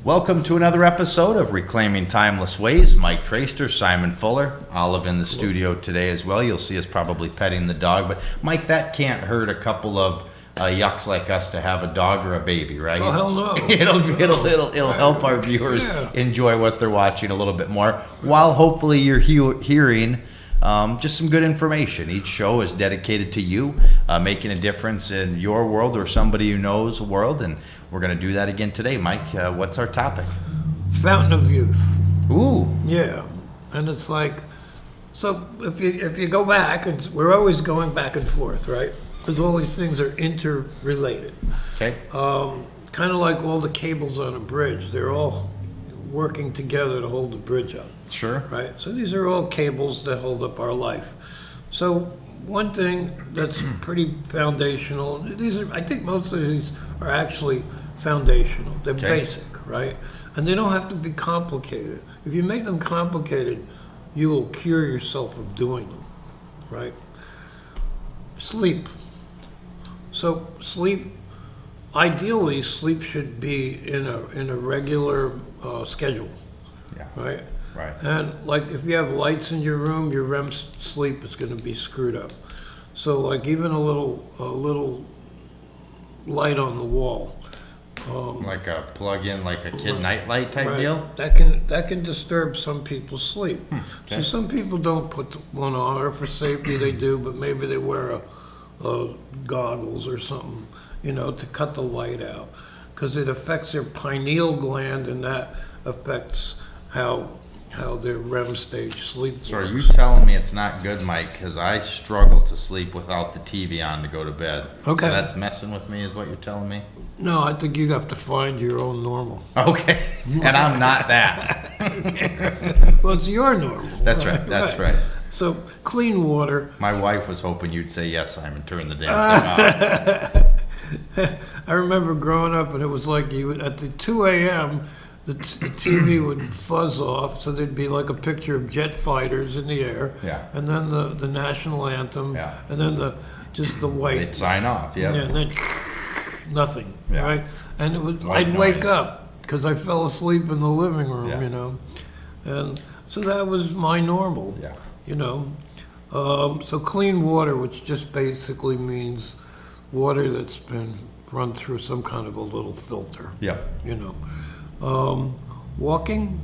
Welcome to another episode of Reclaiming Timeless Ways. Mike Traster, Simon Fuller, Olive in the studio today as well. You'll see us probably petting the dog, but Mike, that can't hurt a couple of yucks like us to have a dog or a baby, right? Oh, hell no. It'll help our viewers enjoy what they're watching a little bit more, while hopefully you're hearing just some good information. Each show is dedicated to you, making a difference in your world or somebody who knows the world, and we're going to do that again today. Mike, what's our topic? Fountain of Youth. Ooh. Yeah. And it's like, so if you go back, and we're always going back and forth, right? Because all these things are interrelated. Okay. Kind of like all the cables on a bridge. They're all working together to hold the bridge up. Sure. Right? So these are all cables that hold up our life. So one thing that's pretty foundational, I think most of these are actually foundational. They're basic, right? And they don't have to be complicated. If you make them complicated, you will cure yourself of doing them, right? Sleep. So ideally, sleep should be in a regular schedule, right? Right. And like if you have lights in your room, your REM sleep is going to be screwed up. So like even a little light on the wall, Like a plug-in, like a kid nightlight type right, deal? that can disturb some people's sleep. Okay. So some people don't put one on, or for safety they do, but maybe they wear a goggles or something, to cut the light out, because it affects their pineal gland, and that affects how their REM stage sleep So are works. you telling me it's not good, Mike, because I struggle to sleep without the TV on to go to bed? Okay. So that's messing with me is what you're telling me? No, I think you have to find your own normal. Okay. And I'm not that. Well, it's your normal. That's right. That's right. So clean water. My wife was hoping you'd say yes, Simon, turn the damn thing off. I remember growing up, and it was like you would, at the 2 a.m., the TV would fuzz off, so there'd be like a picture of jet fighters in the air, Yeah. and then the national anthem, Yeah. and then just the white, They'd sign off, yeah. and then nothing, Yeah. right? And it was, White I'd wake noise. up because I fell asleep in the living room, Yeah. and so that was my normal, Yeah. So clean water, which just basically means water that's been run through some kind of a little filter. Yeah. Walking,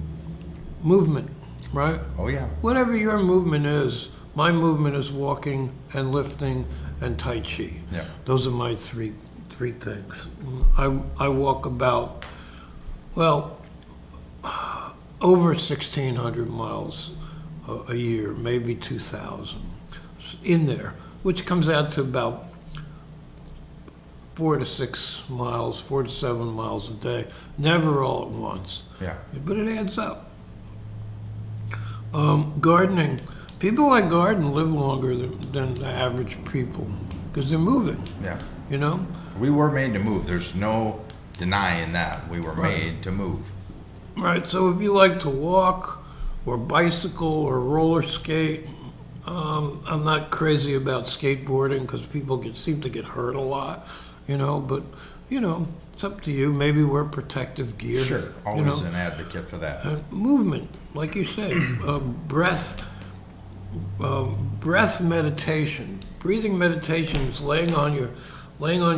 movement, right? Oh, yeah. Whatever your movement is, my movement is walking and lifting and Tai Chi. Yeah. Those are my three things. I walk about, over 1,600 miles a year, maybe 2,000 in there, which comes out to about 4 to 7 miles a day, never all at once, Yeah. but it adds up. Gardening, people that garden live longer than the average people because they're moving, Yeah. We We were made to move. There's no denying that. We were Right. made to move. Right, so if you like to walk or bicycle or roller skate, I'm not crazy about skateboarding because people seem to get hurt a lot, but, it's up to you. Maybe wear protective gear. Sure. Always an advocate for that. Movement, like you said, breath meditation. Breathing meditation is laying on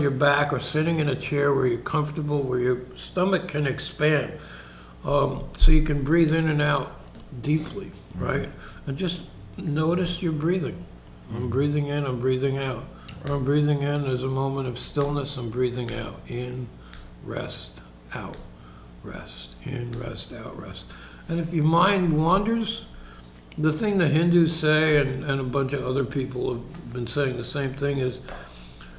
your back or sitting in a chair where you're comfortable, where your stomach can expand, so you can breathe in and out deeply, right? And just notice your breathing. I'm breathing in, I'm breathing out. Or I'm breathing in, there's a moment of stillness, I'm breathing out. In, rest, out, rest. In, rest, out, rest. And if your mind wanders, the thing the Hindus say, and a bunch of other people have been saying the same thing, is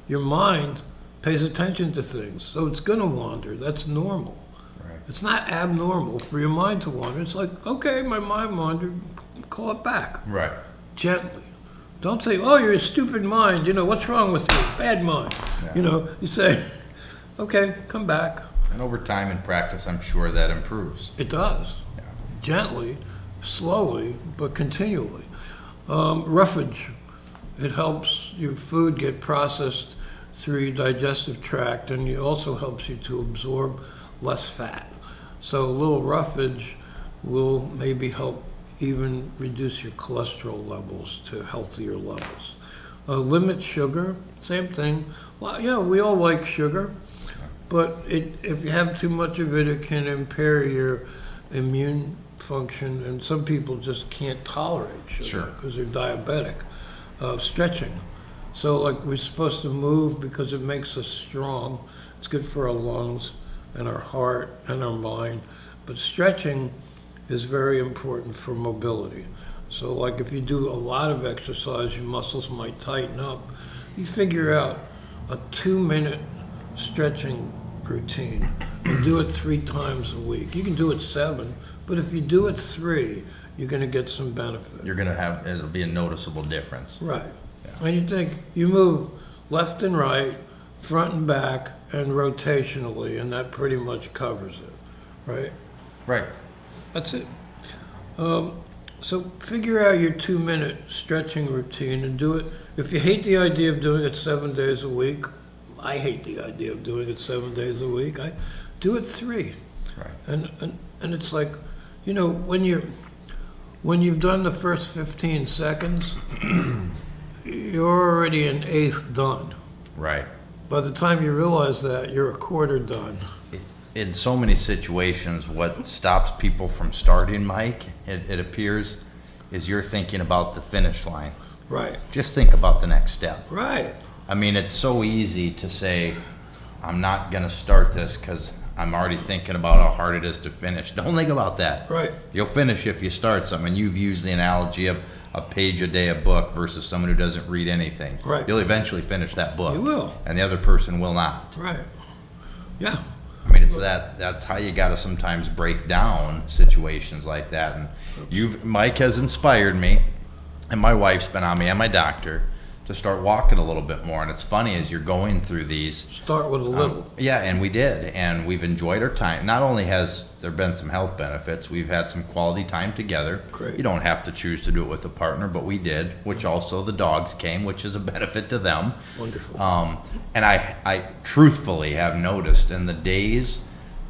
your mind pays attention to things, so it's going to wander. That's normal. Right. It's not abnormal for your mind to wander. It's like, okay, my mind wandered, call it back Right. gently. Don't say, oh, you're a stupid mind, what's wrong with you? Bad mind. Yeah. You say, okay, come back. And over time and practice, I'm sure that improves. It does. Yeah. Gently, slowly, but continually. Roughage. It helps your food get processed through your digestive tract, and it also helps you to absorb less fat. So a little roughage will maybe help even reduce your cholesterol levels to healthier levels. Limit sugar, same thing. Well, yeah, we all like sugar, but if you have too much of it, it can impair your immune function, and some people just can't tolerate sugar Sure. because they're diabetic. Stretching. So like we're supposed to move because it makes us strong. It's good for our lungs and our heart and our mind. But stretching is very important for mobility. So like if you do a lot of exercise, your muscles might tighten up. You figure out a 2-minute stretching routine and do it 3 times a week. You can do it 7, but if you do it 3, you're gonna get some benefit. You're gonna have, it'll be a noticeable difference. Right. Yeah. And you think, you move left and right, front and back, and rotationally, and that pretty much covers it, right? Right. That's it. So figure out your 2-minute stretching routine and do it. If you hate the idea of doing it 7 days a week, I hate the idea of doing it 7 days a week. I do it 3. Right. And it's like, you know, when you've done the first 15 seconds, you're already an eighth done. Right. By the time you realize that, you're a quarter done. In so many situations, what stops people from starting, Mike, it appears, is you're thinking about the finish line. Right. Just think about the next step. Right. I mean, it's so easy to say, I'm not going to start this because I'm already thinking about how hard it is to finish. Don't think about that. Right. You'll finish if you start something. You've used the analogy of a page a day a book versus someone who doesn't read anything. Right. You'll eventually finish that book. You will. And the other person will not. Right. Yeah. I mean, it's that's how you got to sometimes break down situations like that. And Mike has inspired me, and my wife's been on me, and my doctor, to start walking a little bit more. And it's funny as you're going through these. Start with a little. Yeah, and we did, and we've enjoyed our time. Not only has there been some health benefits, we've had some quality time together. Great. You don't have to choose to do it with a partner, but we did, which also the dogs came, which is a benefit to them. Wonderful. And I truthfully have noticed in the days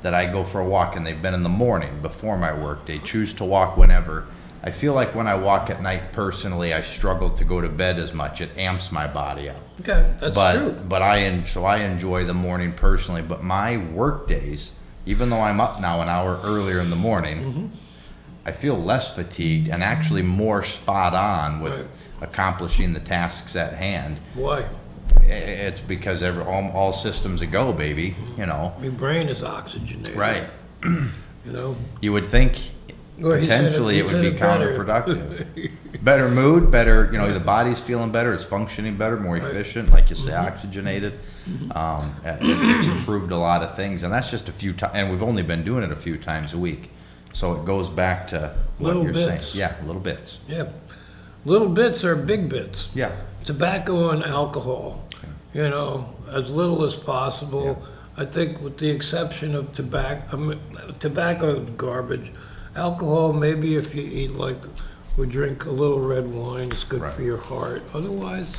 that I go for a walk, and they've been in the morning before my work day, choose to walk whenever, I feel like when I walk at night personally, I struggle to go to bed as much. It amps my body up. Okay, that's true. But I enjoy the morning personally. But my work days, even though I'm up now an hour earlier in the morning, I feel less fatigued and actually more spot on with Right. accomplishing the tasks at hand. Why? It's because all systems a go, baby. You know. Your brain is oxygenated. Right. You know? You would think Well, he said potentially he it would said be it better. counterproductive. Better mood, better, the body's feeling better, it's functioning better, more efficient, like you say, oxygenated. It's improved a lot of things, and that's just a few times, and we've only been doing it a few times a week. So it goes back to what Little you're bits. saying. Yeah, little bits. Yeah. Little bits are big bits. Yeah. Tobacco and alcohol, as little as possible. I think with the exception of tobacco garbage, alcohol, maybe if you eat or drink a little red wine, it's good Right. for your heart. Otherwise,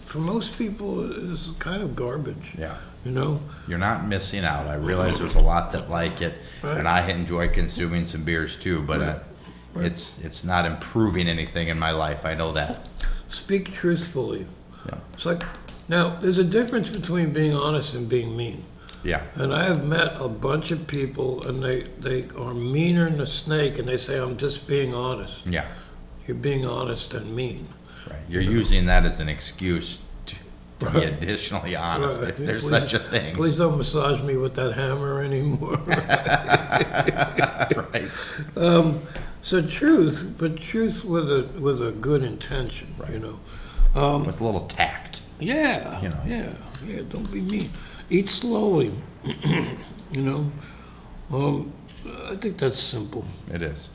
for most people, it's kind of garbage. Yeah. You're not missing out. I realize there's a lot that like it, Right. and I enjoy consuming some beers too, but Right. it's not improving anything in my life. I know that. Speak truthfully. Yeah. It's like, now, there's a difference between being honest and being mean. Yeah. And I have met a bunch of people, and they are meaner than a snake, and they say, I'm just being honest. Yeah. You're being honest and mean. Right. You're using that as an excuse to be additionally honest, Right. if there's Please- such a thing. Please don't massage me with that hammer anymore. Right. So truth, but truth with a good intention, Right. With a little tact. Yeah, yeah, don't be mean. Eat slowly, I think that's simple, It is.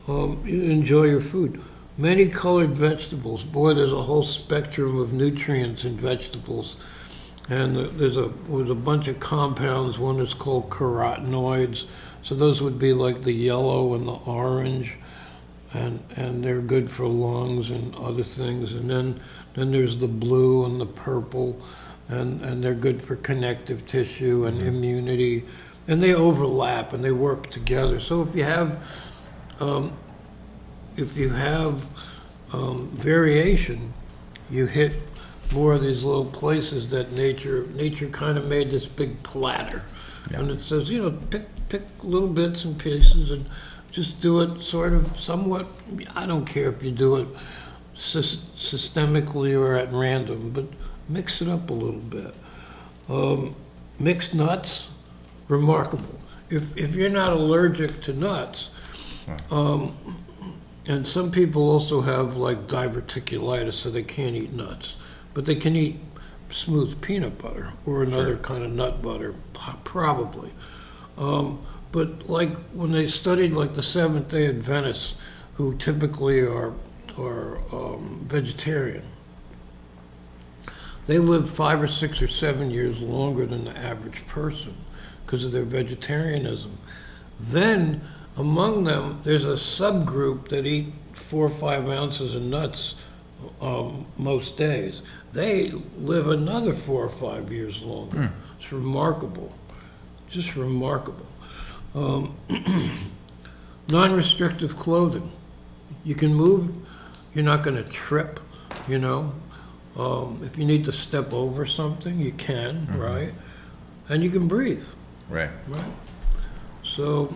You enjoy your food. Many colored vegetables. Boy, there's a whole spectrum of nutrients in vegetables. And there's a bunch of compounds. One is called carotenoids. So those would be like the yellow and the orange. And they're good for lungs and other things. And then there's the blue and the purple. And they're good for connective tissue and immunity. and they overlap and they work together. So um, if you have variation, you hit more of these little places that nature kind of made this big platter. Yeah. And it says, you know, pick little bits and pieces and just do it sort of somewhat, I don't care if you do it systemically or at random, but mix it up a little bit. Mixed nuts, remarkable. If you're not allergic to nuts, and some people also have like diverticulitis, so they can't eat nuts, but they can eat smooth peanut butter or another kind of nut butter, probably. But like when they studied like the Seventh-day Adventists, who typically are vegetarian, they live 5 or 6 or 7 years longer than the average person because of their vegetarianism. Then among them, there's a subgroup that eat 4 or 5 ounces of nuts most days. They live another 4 or 5 years longer. It's remarkable, just remarkable. Non-restrictive clothing. You can move, you're not going to trip, you know. If you need to step over something, you can, right? And you can breathe, Right. right? So,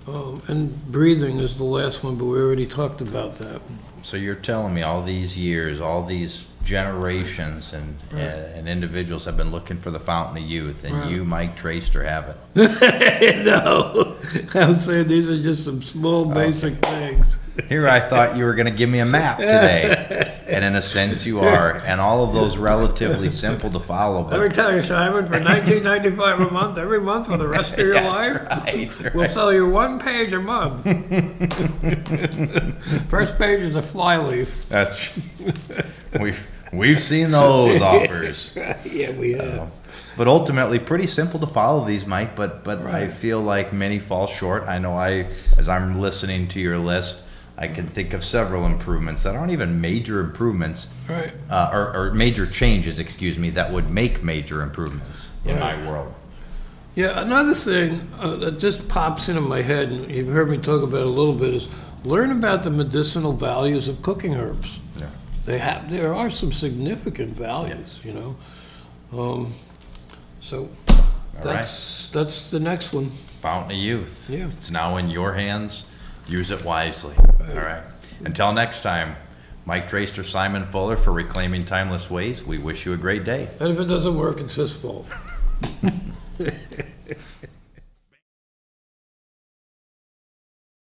and breathing is the last one, but we already talked about that. So you're telling me all these years, all these generations and individuals have been looking for the fountain of youth, and you, Mike Traister, have it. No, I'm saying these are just some small basic things. Here I thought you were going to give me a map today, and in a sense you are, and all of those relatively simple to follow. Let me tell you, Simon, for $19.95 a month, every month for the rest of your life, right. we'll sell you 1 page a month. First page is the flyleaf. That's we've seen those offers. Yeah, we have. But ultimately, pretty simple to follow these, Mike. But I feel like many fall short. I know as I'm listening to your list, I can think of several improvements that aren't even major improvements, Right. or major changes, excuse me, that would make major improvements in my world. Yeah, another thing that just pops into my head, and you've heard me talk about it a little bit, is learn about the medicinal values of cooking herbs. Yeah. There are some significant values, you know. So that's the next one. Fountain of Youth. Yeah. It's now in your hands. Use it wisely. All right. Until next time, Mike Traister, Simon Fuller for Reclaiming Timeless Ways. We wish you a great day. And if it doesn't work, it's his fault.